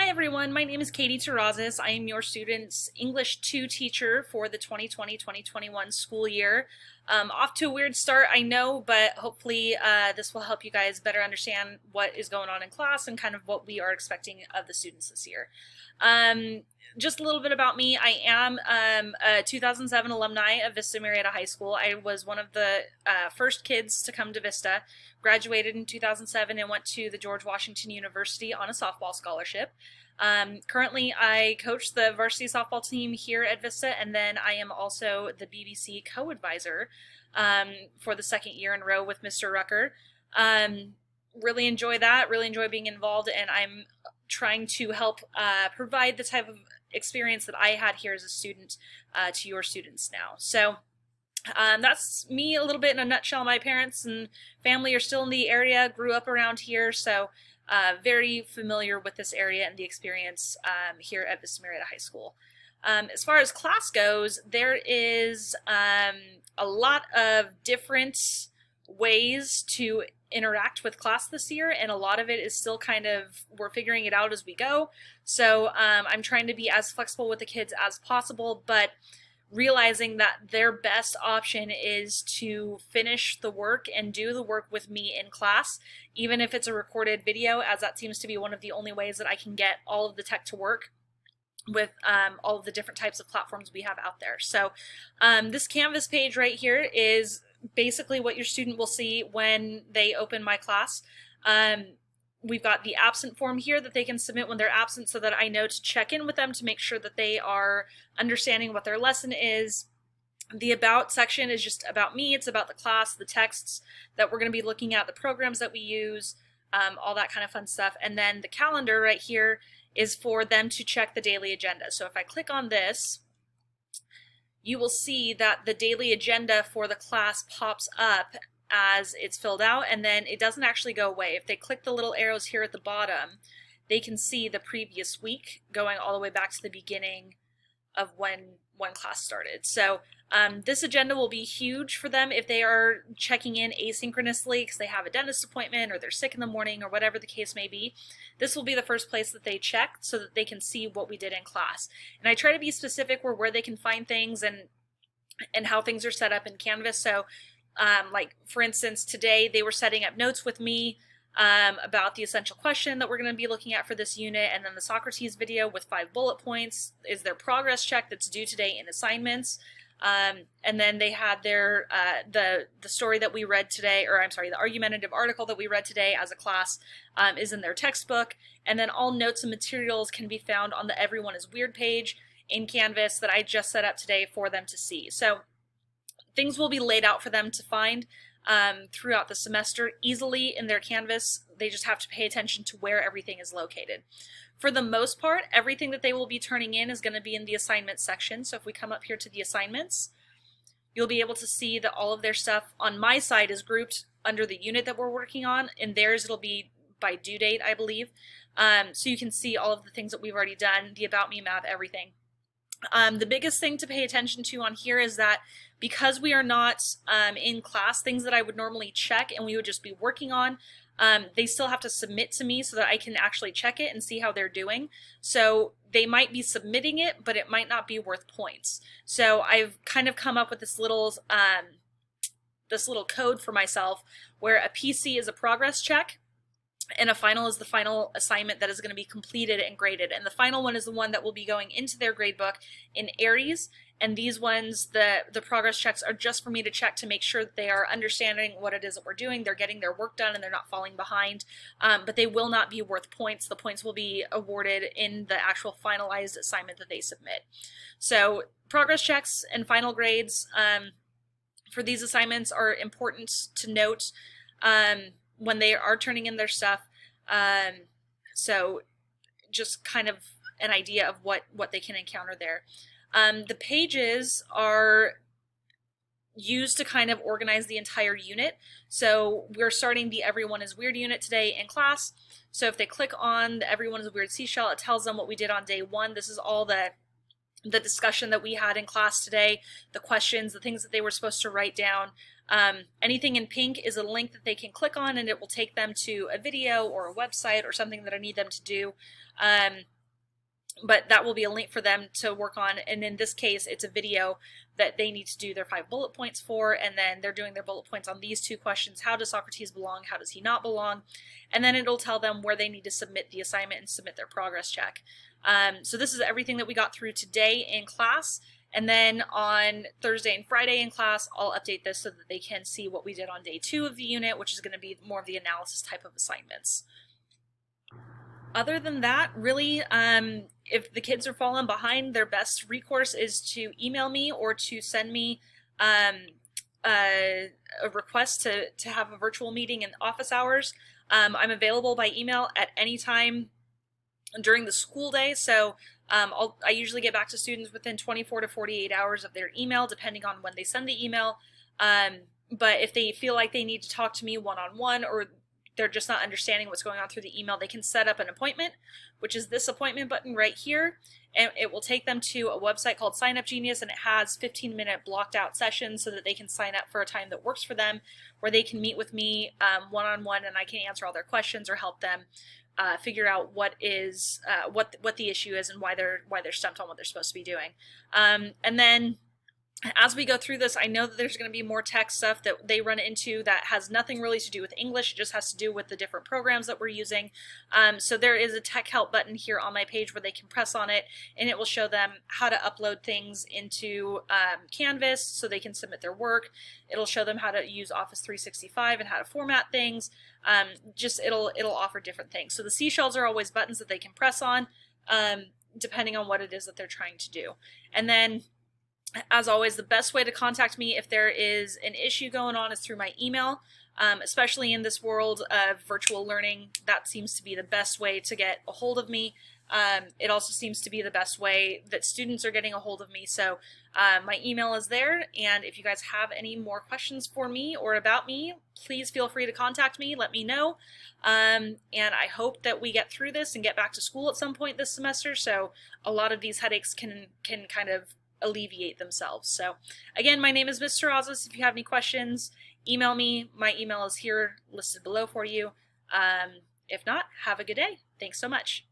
Hi everyone, my name is Katie Terrazas. I am your student's English 2 teacher for the 2020-2021 school year. Off to a weird start, I know, but hopefully this will help you guys better understand what is going on in class and kind of what we are expecting of the students this year. Just a little bit about me. I am a 2007 alumni of Vista Marietta High School. I was one of the first kids to come to Vista, graduated in 2007 and went to the George Washington University on a softball scholarship. Currently, I coach the varsity softball team here at Vista, and then I am also the BBC co-advisor for the second year in a row with Mr. Rucker. Really enjoy that, really enjoy being involved, and I'm trying to help provide the type of experience that I had here as a student to your students now. So that's me a little bit in a nutshell. My parents and family are still in the area, grew up around here, so very familiar with this area and the experience here at Vista Marietta High School. As far as class goes, there is a lot of different ways to interact with class this year, and a lot of it is still kind of, we're figuring it out as we go. So I'm trying to be as flexible with the kids as possible, but realizing that their best option is to finish the work and do the work with me in class, even if it's a recorded video, as that seems to be one of the only ways that I can get all of the tech to work with all of the different types of platforms we have out there. So this Canvas page right here is basically what your student will see when they open my class. We've got the absent form here that they can submit when they're absent, so that I know to check in with them to make sure that they are understanding what their lesson is. The about section is just about me. It's about the class, the texts that we're going to be looking at, the programs that we use, all that kind of fun stuff. And then the calendar right here is for them to check the daily agenda. So if I click on this, you will see that the daily agenda for the class pops up as it's filled out, and then it doesn't actually go away. If they click the little arrows here at the bottom, they can see the previous week going all the way back to the beginning of when class started. So this agenda will be huge for them if they are checking in asynchronously because they have a dentist appointment or they're sick in the morning or whatever the case may be. This will be the first place that they check so that they can see what we did in class. And I try to be specific where they can find things and how things are set up in Canvas. So like for instance, today they were setting up notes with me about the essential question that we're going to be looking at for this unit, and then the Socrates video with 5 bullet points is their progress check that's due today in assignments. And then they had their the story that we read today, or I'm sorry, the argumentative article that we read today as a class is in their textbook. And then all notes and materials can be found on the Everyone is Weird page in Canvas that I just set up today for them to see. So things will be laid out for them to find throughout the semester easily in their Canvas. They just have to pay attention to where everything is located. For the most part, everything that they will be turning in is going to be in the assignment section. So if we come up here to the assignments, you'll be able to see that all of their stuff on my side is grouped under the unit that we're working on. In theirs, it'll be by due date, I believe. So you can see all of the things that we've already done, the About Me map, everything. The biggest thing to pay attention to on here is that because we are not in class, things that I would normally check and we would just be working on, they still have to submit to me so that I can actually check it and see how they're doing. So they might be submitting it, but it might not be worth points. So I've kind of come up with this little code for myself where a PC is a progress check, and a final is the final assignment that is going to be completed and graded. And the final one is the one that will be going into their grade book in Aries. And these ones, the progress checks, are just for me to check to make sure that they are understanding what it is that we're doing, they're getting their work done, and they're not falling behind. But they will not be worth points. The points will be awarded in the actual finalized assignment that they submit. So progress checks and final grades for these assignments are important to note when they are turning in their stuff. So just kind of an idea of what they can encounter there. The pages are used to kind of organize the entire unit. So we're starting the Everyone is Weird unit today in class. So if they click on the Everyone is Weird seashell, it tells them what we did on day 1. This is all the discussion that we had in class today, the questions, the things that they were supposed to write down. Anything in pink is a link that they can click on, and it will take them to a video or a website or something that I need them to do. but that will be a link for them to work on. And in this case, it's a video that they need to do their 5 bullet points for, and then they're doing their bullet points on these 2 questions. How does Socrates belong? How does he not belong? And then it'll tell them where they need to submit the assignment and submit their progress check. So this is everything that we got through today in class. And then on Thursday and Friday in class, I'll update this so that they can see what we did on day 2 of the unit, which is going to be more of the analysis type of assignments. Other than that, really, if the kids are falling behind, their best recourse is to email me or to send me a request to have a virtual meeting in office hours. I'm available by email at any time during the school day, so I usually get back to students within 24 to 48 hours of their email, depending on when they send the email. But if they feel like they need to talk to me one-on-one, or they're just not understanding what's going on through the email, they can set up an appointment, which is this appointment button right here, and it will take them to a website called Sign Up Genius, and it has 15-minute blocked out sessions so that they can sign up for a time that works for them, where they can meet with me one-on-one, and I can answer all their questions or help them figure out what the issue is and why they're stumped on what they're supposed to be doing. And then as we go through this, I know that there's going to be more tech stuff that they run into that has nothing really to do with English. It just has to do with the different programs that we're using. So there is a tech help button here on my page where they can press on it, and it will show them how to upload things into Canvas so they can submit their work. It'll show them how to use Office 365 and how to format things. It'll offer different things. So the seashells are always buttons that they can press on, depending on what it is that they're trying to do. And then, as always, the best way to contact me if there is an issue going on is through my email, especially in this world of virtual learning. That seems to be the best way to get a hold of me. It also seems to be the best way that students are getting a hold of me. So my email is there, and if you guys have any more questions for me or about me, please feel free to contact me, let me know. And I hope that we get through this and get back to school at some point this semester, so a lot of these headaches can kind of alleviate themselves. So again, my name is Ms. Terrazas. If you have any questions, email me. My email is here listed below for you. If not, have a good day. Thanks so much.